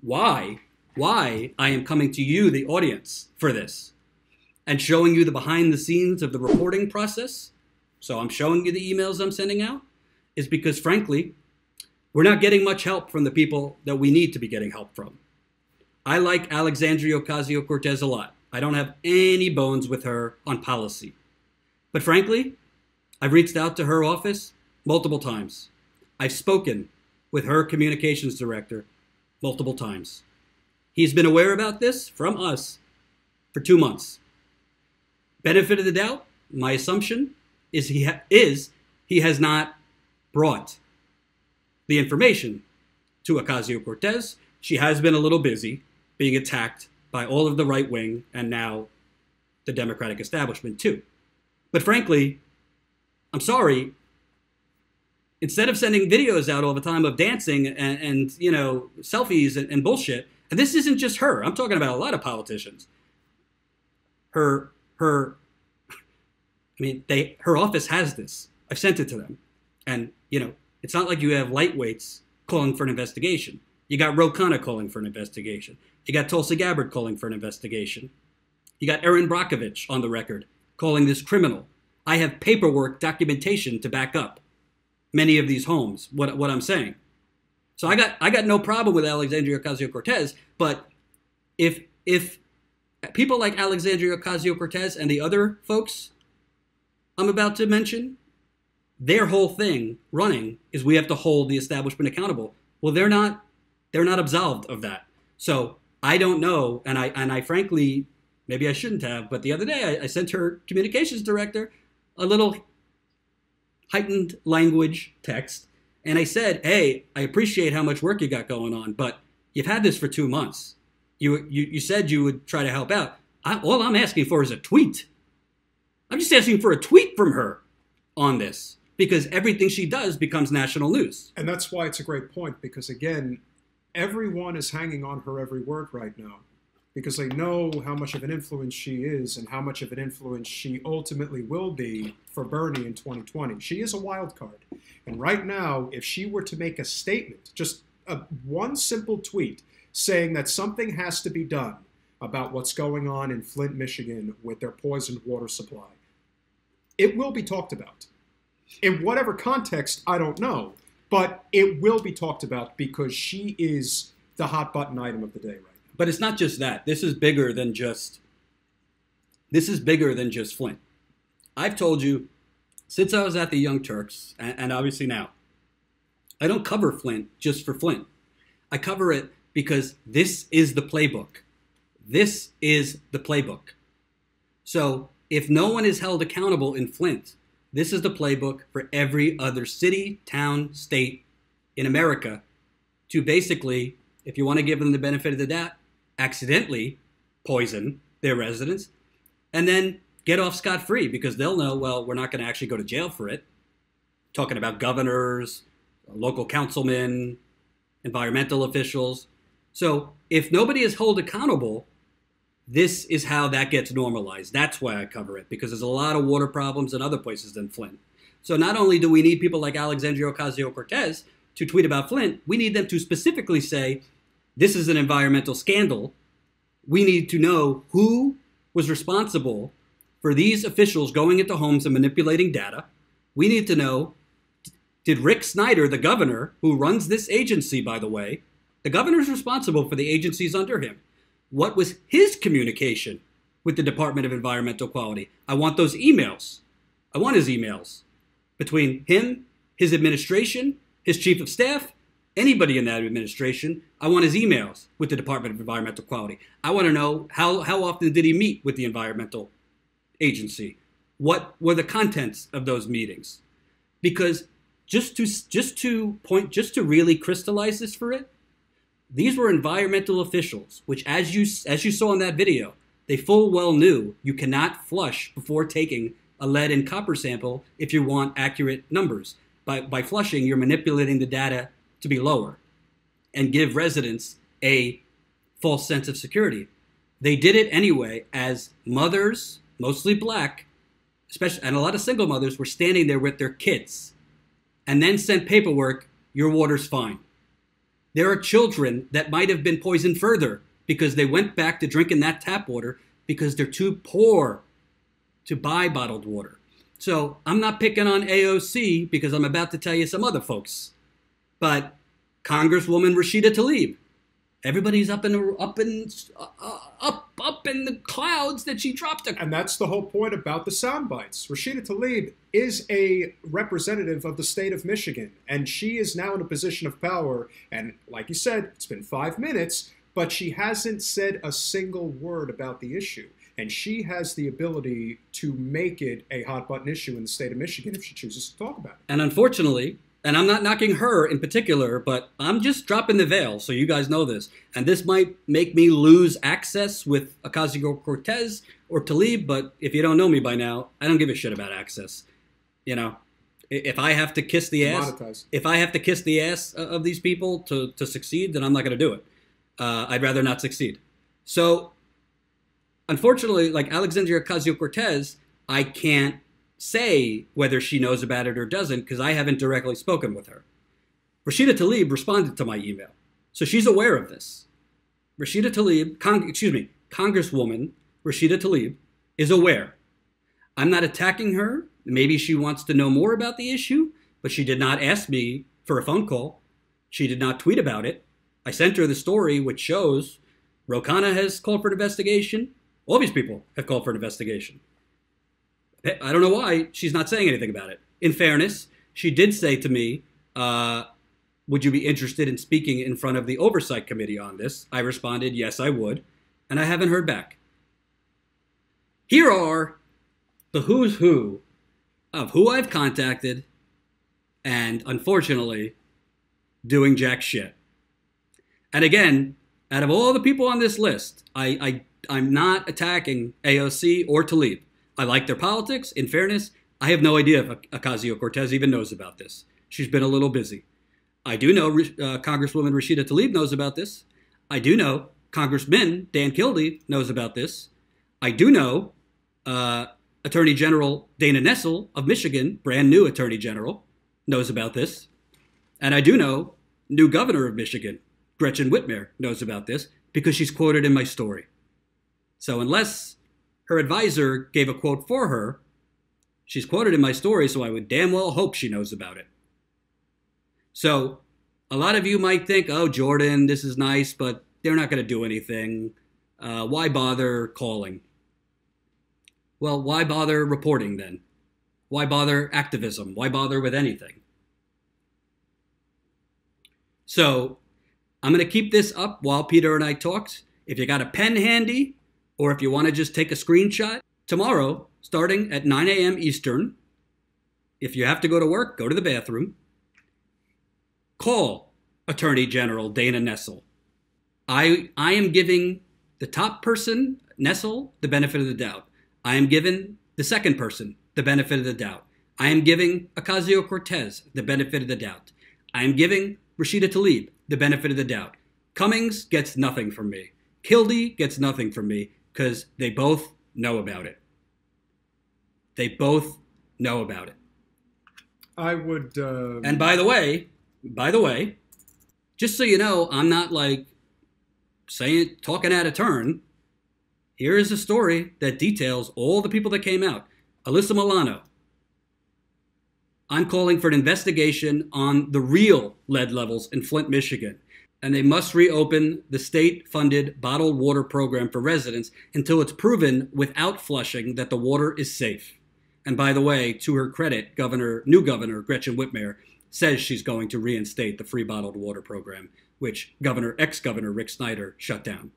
why I am coming to you, the audience, for this and showing you the behind the scenes of the reporting process. So I'm showing you the emails I'm sending out is because, frankly, we're not getting much help from the people that we need to be getting help from. I like Alexandria Ocasio-Cortez a lot. I don't have any bones with her on policy. But frankly, I've reached out to her office multiple times. I've spoken with her communications director multiple times. He's been aware about this from us for 2 months. Benefit of the doubt, my assumption is he has not brought the information to Ocasio-Cortez. She has been a little busy being attacked by all of the right wing and now the Democratic establishment too. But frankly, I'm sorry, instead of sending videos out all the time of dancing and you know, selfies and bullshit, and this isn't just her, I'm talking about a lot of politicians. Her office has this. I've sent it to them. And, you know, it's not like you have lightweights calling for an investigation. You got Ro Khanna calling for an investigation. You got Tulsi Gabbard calling for an investigation. You got Erin Brockovich on the record calling this criminal. I have paperwork documentation to back up many of these homes, what I'm saying. So I got no problem with Alexandria Ocasio-Cortez, but if people like Alexandria Ocasio-Cortez and the other folks I'm about to mention, their whole thing running is we have to hold the establishment accountable. Well, they're not absolved of that. So I don't know, and I frankly, maybe I shouldn't have, but the other day I sent her communications director a little heightened language text, and I said, hey, I appreciate how much work you got going on, but you've had this for 2 months. You said you would try to help out. All I'm asking for is a tweet. I'm just asking for a tweet from her on this, because everything she does becomes national news. And that's why it's a great point, because again, everyone is hanging on her every word right now, because they know how much of an influence she is and how much of an influence she ultimately will be for Bernie in 2020. She is a wild card. And right now, if she were to make a statement, just one simple tweet saying that something has to be done about what's going on in Flint, Michigan with their poisoned water supply, it will be talked about. In whatever context, I don't know, but it will be talked about because she is the hot button item of the day right now. But it's not just that. This is bigger than just Flint. I've told you since I was at the Young Turks, and obviously now, I don't cover Flint just for Flint. I cover it because this is the playbook. This is the playbook. So if no one is held accountable in Flint, this is the playbook for every other city, town, state in America to basically, if you want to give them the benefit of the doubt, accidentally poison their residents and then get off scot-free because they'll know, well, we're not going to actually go to jail for it. Talking about governors, local councilmen, environmental officials. So if nobody is held accountable, this is how that gets normalized. That's why I cover it, because there's a lot of water problems in other places than Flint. So not only do we need people like Alexandria Ocasio-Cortez to tweet about Flint, we need them to specifically say, this is an environmental scandal. We need to know who was responsible for these officials going into homes and manipulating data. We need to know, did Rick Snyder, the governor, who runs this agency, by the way, the governor's responsible for the agencies under him. What was his communication with the Department of Environmental Quality? I want those emails. I want his emails between him, his administration, his chief of staff, anybody in that administration. I want his emails with the Department of Environmental Quality. I want to know how often did he meet with the environmental agency? What were the contents of those meetings? Because just to really crystallize this for it, these were environmental officials, which as you saw in that video, they full well knew you cannot flush before taking a lead and copper sample if you want accurate numbers. By flushing, you're manipulating the data to be lower and give residents a false sense of security. They did it anyway as mothers, mostly black, especially, and a lot of single mothers were standing there with their kids and then sent paperwork, your water's fine. There are children that might have been poisoned further because they went back to drinking that tap water because they're too poor to buy bottled water. So I'm not picking on AOC because I'm about to tell you some other folks. But Congresswoman Rashida Tlaib, everybody's up in the clouds that she dropped a. And that's the whole point about the sound bites. Rashida Tlaib is a representative of the state of Michigan, and she is now in a position of power. And like you said, it's been 5 minutes, but she hasn't said a single word about the issue. And she has the ability to make it a hot button issue in the state of Michigan if she chooses to talk about it. And unfortunately, and I'm not knocking her in particular, but I'm just dropping the veil so you guys know this. And this might make me lose access with Ocasio-Cortez or Tlaib, but if you don't know me by now, I don't give a shit about access. You know, if I have to kiss the ass, of these people to succeed, then I'm not going to do it. I'd rather not succeed. So, unfortunately, like Alexandria Ocasio-Cortez, I can't say whether she knows about it or doesn't because I haven't directly spoken with her. Rashida Tlaib responded to my email, so she's aware of this. Rashida Tlaib, Congresswoman Rashida Tlaib is aware. I'm not attacking her. Maybe she wants to know more about the issue, but she did not ask me for a phone call. She did not tweet about it. I sent her the story, which shows Ro Khanna has called for an investigation. All these people have called for an investigation. I don't know why she's not saying anything about it. In fairness, she did say to me, would you be interested in speaking in front of the Oversight Committee on this? I responded, yes, I would. And I haven't heard back. Here are the who's who of who I've contacted and, unfortunately, doing jack shit. And again, out of all the people on this list, I'm not attacking AOC or Tlaib. I like their politics. In fairness, I have no idea if Ocasio-Cortez even knows about this. She's been a little busy. I do know Congresswoman Rashida Tlaib knows about this. I do know Congressman Dan Kildee knows about this. I do know Attorney General Dana Nessel of Michigan, brand new Attorney General, knows about this. And I do know new Governor of Michigan, Gretchen Whitmer, knows about this because she's quoted in my story. So unless her advisor gave a quote for her, she's quoted in my story, so I would damn well hope she knows about it. So a lot of you might think, oh, Jordan, this is nice, but they're not going to do anything. Why bother calling? Well, why bother reporting then? Why bother activism? Why bother with anything? So I'm going to keep this up while Peter and I talked. If you got a pen handy, or if you want to just take a screenshot, tomorrow, starting at 9 a.m. Eastern, if you have to go to work, go to the bathroom, call Attorney General Dana Nessel. I am giving the top person, Nessel, the benefit of the doubt. I am giving the second person the benefit of the doubt. I am giving Ocasio-Cortez the benefit of the doubt. I am giving Rashida Tlaib the benefit of the doubt. Cummings gets nothing from me. Kildee gets nothing from me because they both know about it. They both know about it. I would... And by the way, just so you know, I'm not like talking out of turn. Here is a story that details all the people that came out. Alyssa Milano. I'm calling for an investigation on the real lead levels in Flint, Michigan. And they must reopen the state-funded bottled water program for residents until it's proven without flushing that the water is safe. And by the way, to her credit, new Governor Gretchen Whitmer says she's going to reinstate the free bottled water program, which ex-Governor Rick Snyder shut down.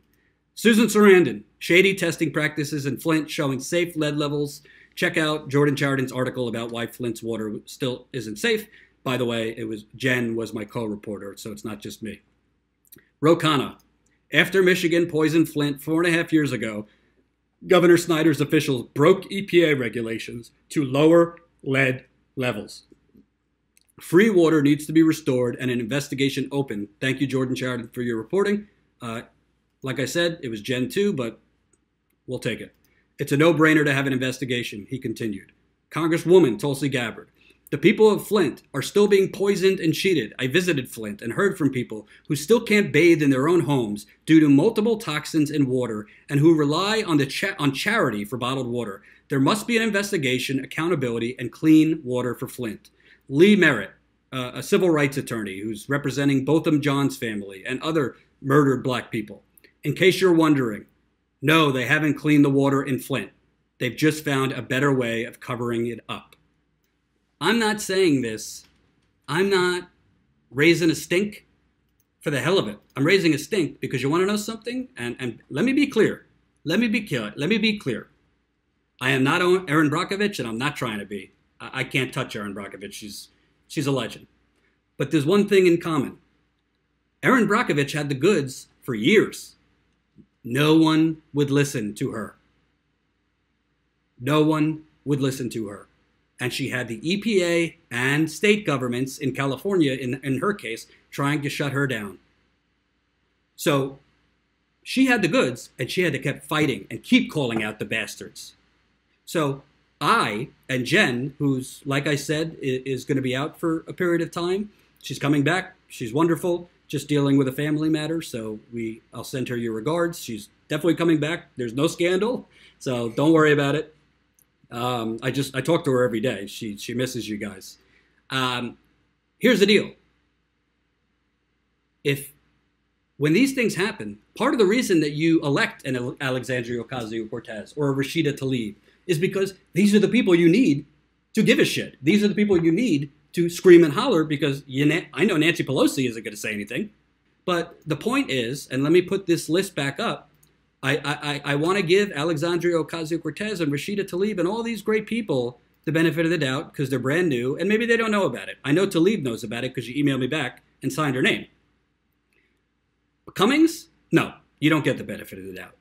Susan Sarandon, shady testing practices in Flint showing safe lead levels. Check out Jordan Chariton's article about why Flint's water still isn't safe. By the way, Jenn was my co-reporter, so it's not just me. Ro Khanna. After Michigan poisoned Flint 4.5 years ago, Governor Snyder's officials broke EPA regulations to lower lead levels. Free water needs to be restored and an investigation opened. Thank you, Jordan Chariton, for your reporting. Like I said, it was Jenn too, but we'll take it. It's a no-brainer to have an investigation, he continued. Congresswoman Tulsi Gabbard. The people of Flint are still being poisoned and cheated. I visited Flint and heard from people who still can't bathe in their own homes due to multiple toxins in water and who rely on on charity for bottled water. There must be an investigation, accountability, and clean water for Flint. Lee Merritt, a civil rights attorney who's representing Botham Jean's family and other murdered black people. In case you're wondering, no, they haven't cleaned the water in Flint. They've just found a better way of covering it up. I'm not saying this. I'm not raising a stink for the hell of it. I'm raising a stink because you want to know something? And let me be clear. Let me be clear. I am not Erin Brockovich, and I'm not trying to be. I can't touch Erin Brockovich. She's a legend. But there's one thing in common. Erin Brockovich had the goods for years. No one would listen to her. No one would listen to her. And she had the EPA and state governments in California, in her case, trying to shut her down. So she had the goods, and she had to keep fighting and keep calling out the bastards. So I and Jenn, who's, like I said, is going to be out for a period of time. She's coming back. She's wonderful, just dealing with a family matter. So I'll send her your regards. She's definitely coming back. There's no scandal, so don't worry about it. I talk to her every day. She misses you guys. Here's the deal. When these things happen, part of the reason that you elect an Alexandria Ocasio-Cortez or a Rashida Tlaib is because these are the people you need to give a shit. These are the people you need to scream and holler because I know Nancy Pelosi isn't going to say anything. But the point is, and let me put this list back up, I want to give Alexandria Ocasio-Cortez and Rashida Tlaib and all these great people the benefit of the doubt because they're brand new and maybe they don't know about it. I know Tlaib knows about it because she emailed me back and signed her name. Cummings? No, you don't get the benefit of the doubt.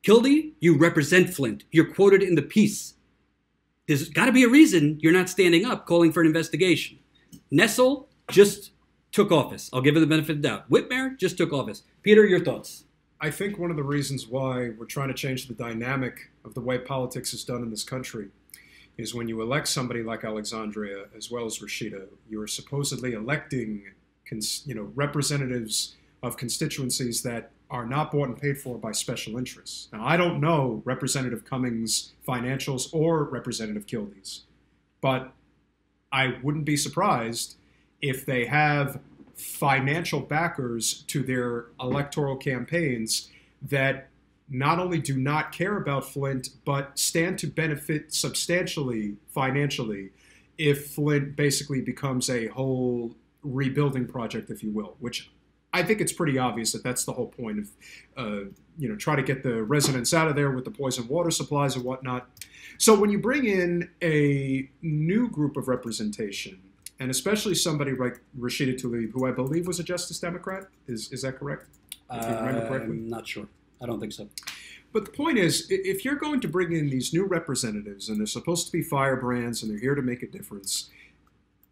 Kildee, you represent Flint. You're quoted in the piece. There's got to be a reason you're not standing up calling for an investigation. Nessel just took office. I'll give her the benefit of the doubt. Whitmer just took office. Peter, your thoughts? I think one of the reasons why we're trying to change the dynamic of the way politics is done in this country is when you elect somebody like Alexandria as well as Rashida, you are supposedly electing representatives of constituencies that are not bought and paid for by special interests. Now, I don't know Representative Cummings' financials or Representative Kildee's, but I wouldn't be surprised if they have financial backers to their electoral campaigns that not only do not care about Flint, but stand to benefit substantially financially if Flint basically becomes a whole rebuilding project, if you will, which I think it's pretty obvious that that's the whole point of, try to get the residents out of there with the poison water supplies and whatnot. So when you bring in a new group of representation, and especially somebody like Rashida Tlaib, who I believe was a Justice Democrat, is that correct? If you remember correctly? I'm not sure. I don't think so. But the point is, if you're going to bring in these new representatives, and they're supposed to be firebrands, and they're here to make a difference,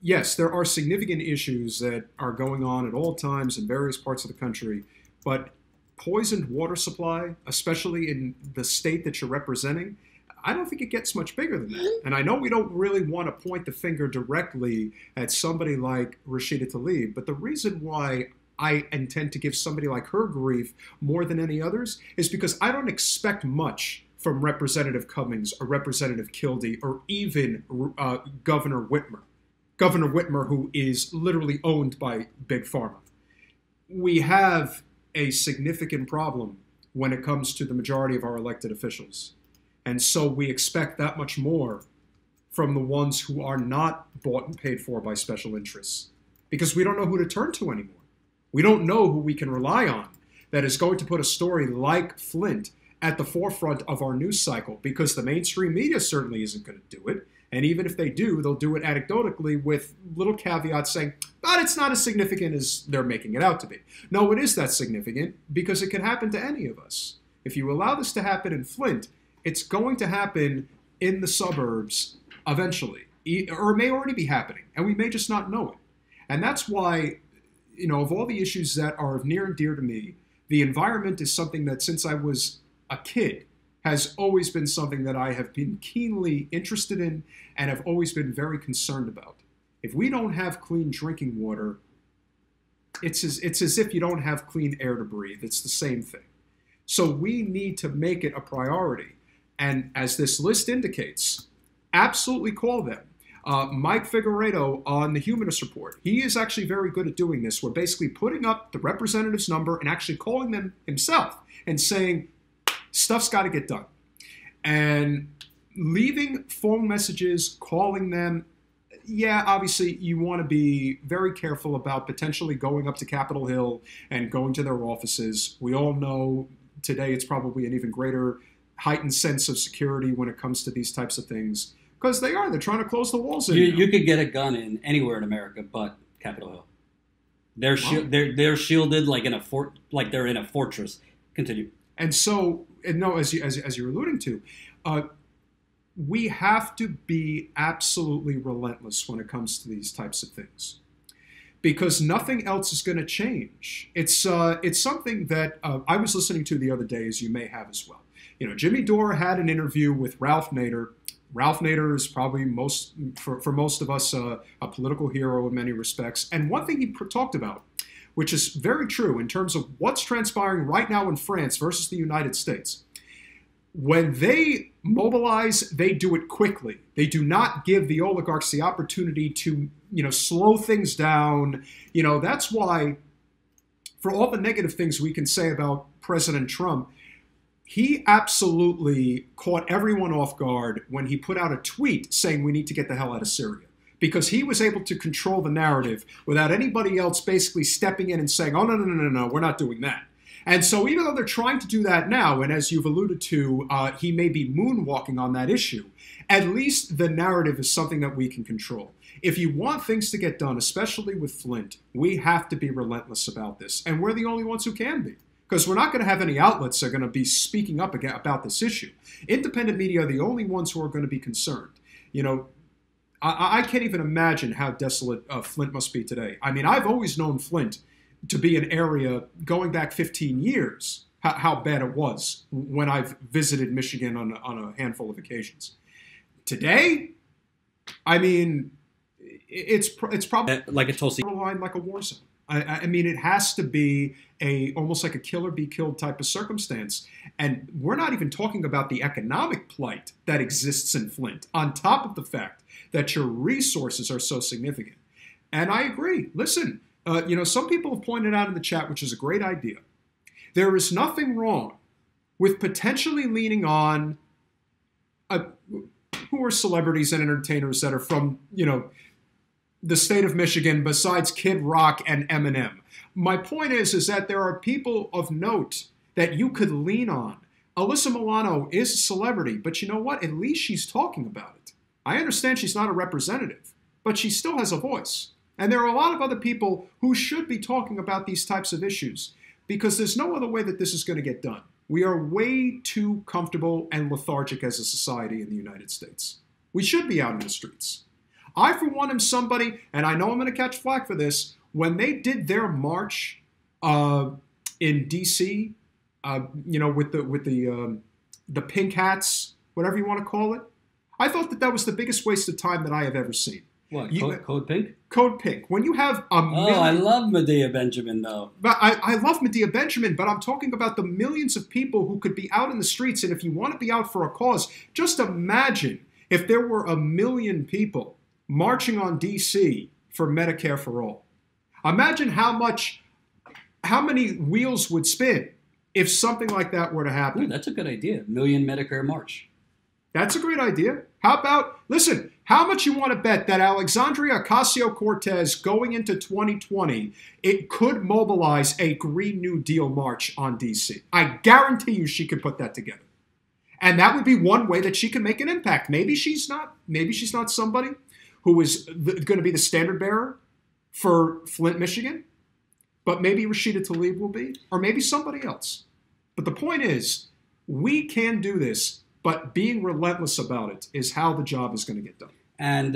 yes, there are significant issues that are going on at all times in various parts of the country, but poisoned water supply, especially in the state that you're representing, I don't think it gets much bigger than that. And I know we don't really want to point the finger directly at somebody like Rashida Tlaib, but the reason why I intend to give somebody like her grief more than any others is because I don't expect much from Representative Cummings or Representative Kildee or even Governor Whitmer. Governor Whitmer, who is literally owned by Big Pharma. We have a significant problem when it comes to the majority of our elected officials. And so we expect that much more from the ones who are not bought and paid for by special interests, because we don't know who to turn to anymore. We don't know who we can rely on that is going to put a story like Flint at the forefront of our news cycle, because the mainstream media certainly isn't going to do it. And even if they do, they'll do it anecdotally with little caveats saying, but it's not as significant as they're making it out to be. No, it is that significant because it can happen to any of us. If you allow this to happen in Flint, it's going to happen in the suburbs eventually, or it may already be happening, and we may just not know it. And that's why, of all the issues that are near and dear to me, the environment is something that since I was a kid has always been something that I have been keenly interested in and have always been very concerned about. If we don't have clean drinking water, it's as if you don't have clean air to breathe. It's the same thing. So we need to make it a priority. And as this list indicates, absolutely call them. Mike Figueredo on the Humanist Report, he is actually very good at doing this. We're basically putting up the representative's number and actually calling them himself and saying, stuff's got to get done. And leaving phone messages, calling them, yeah, obviously you want to be very careful about potentially going up to Capitol Hill and going to their offices. We all know today it's probably an even greater heightened sense of security when it comes to these types of things. Because they're trying to close the walls in. You could get a gun in anywhere in America but Capitol Hill. They're shielded like in a fort, like they're in a fortress. Continue. And so, no, as you're alluding to, we have to be absolutely relentless when it comes to these types of things, because nothing else is going to change. It's something that I was listening to the other day, as you may have as well. You know, Jimmy Dore had an interview with Ralph Nader. Ralph Nader is probably for most of us a political hero in many respects. And one thing he talked about, which is very true in terms of what's transpiring right now in France versus the United States. When they mobilize, they do it quickly. They do not give the oligarchs the opportunity to, slow things down. That's why, for all the negative things we can say about President Trump, he absolutely caught everyone off guard when he put out a tweet saying we need to get the hell out of Syria, because he was able to control the narrative without anybody else basically stepping in and saying, oh, no, we're not doing that. And so even though they're trying to do that now, and as you've alluded to, he may be moonwalking on that issue, at least the narrative is something that we can control. If you want things to get done, especially with Flint, we have to be relentless about this. And we're the only ones who can be. Because we're not going to have any outlets that are going to be speaking up about this issue. Independent media are the only ones who are going to be concerned. I can't even imagine how desolate Flint must be today. I mean, I've always known Flint to be an area, going back 15 years, how bad it was when I've visited Michigan on a handful of occasions. Today, I mean, it's probably like a Tulsi line, like a war zone. I mean, it has to be almost like a kill or be killed type of circumstance. And we're not even talking about the economic plight that exists in Flint, on top of the fact that your resources are so significant. And I agree. Listen, some people have pointed out in the chat, which is a great idea. There is nothing wrong with potentially leaning on who are celebrities and entertainers that are from, the state of Michigan besides Kid Rock and Eminem. My point is that there are people of note that you could lean on. Alyssa Milano is a celebrity, but you know what? At least she's talking about it. I understand she's not a representative, but she still has a voice. And there are a lot of other people who should be talking about these types of issues, because there's no other way that this is going to get done. We are way too comfortable and lethargic as a society in the United States. We should be out in the streets. I, for one, am somebody, and I know I'm going to catch flack for this, when they did their march in D.C., with the pink hats, whatever you want to call it, I thought that was the biggest waste of time that I have ever seen. What, Code Pink? Code Pink. When you have a million... Oh, I love Medea Benjamin, though. But I love Medea Benjamin, but I'm talking about the millions of people who could be out in the streets, and if you want to be out for a cause, just imagine if there were 1 million people marching on D.C. for Medicare for all. Imagine how many wheels would spin if something like that were to happen. Ooh, that's a good idea. 1 million Medicare march. That's a great idea. How about, listen, how much you want to bet that Alexandria Ocasio-Cortez going into 2020, it could mobilize a Green New Deal march on D.C.? I guarantee you she could put that together. And that would be one way that she can make an impact. Maybe she's not somebody who is going to be the standard bearer for Flint, Michigan, but maybe Rashida Tlaib will be, or maybe somebody else. But the point is, we can do this, but being relentless about it is how the job is going to get done. And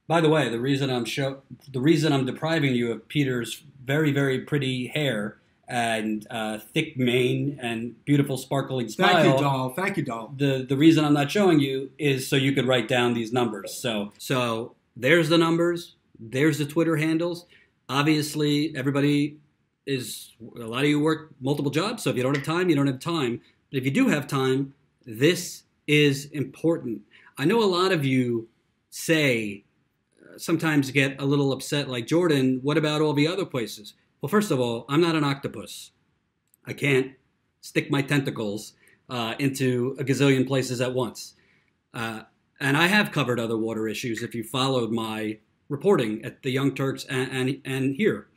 by the way, the reason I'm depriving you of Peter's very, very pretty hair and thick mane and beautiful sparkling smile. Thank you, doll. Thank you, doll. The reason I'm not showing you is so you could write down these numbers. So there's the numbers. There's the Twitter handles. Obviously, everybody is, a lot of you work multiple jobs, so if you don't have time, you don't have time. But if you do have time, this is important. I know a lot of you say, sometimes get a little upset, like, Jordan, what about all the other places? Well, first of all, I'm not an octopus. I can't stick my tentacles into a gazillion places at once. And I have covered other water issues if you followed my reporting at the Young Turks and here.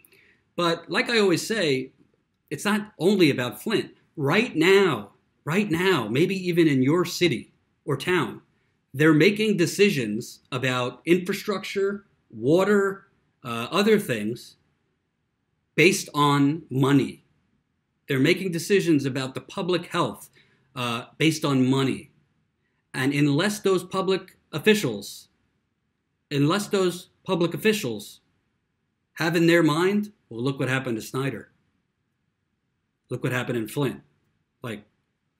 But like I always say, it's not only about Flint. Right now, maybe even in your city or town, they're making decisions about infrastructure, water, other things based on money. They're making decisions about the public health based on money. And unless those public officials have in their mind, well, look what happened to Snyder. Look what happened in Flint. Like,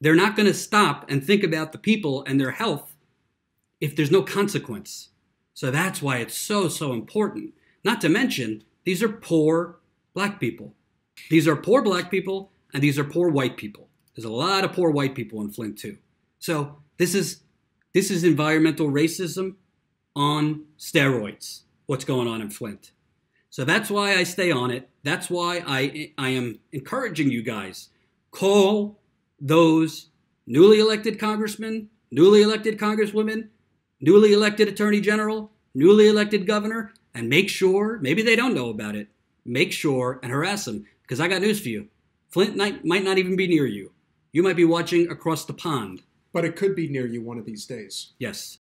they're not going to stop and think about the people and their health if there's no consequence. So that's why it's so, so important. Not to mention, these are poor black people. These are poor black people, and these are poor white people. There's a lot of poor white people in Flint, too. So this is environmental racism on steroids, what's going on in Flint. So that's why I stay on it. That's why I am encouraging you guys. Call those newly elected congressmen, newly elected congresswomen, newly elected attorney general, newly elected governor, and make sure, maybe they don't know about it, make sure and harass them. Because I got news for you. Flint might not even be near you. You might be watching across the pond. But it could be near you one of these days. Yes.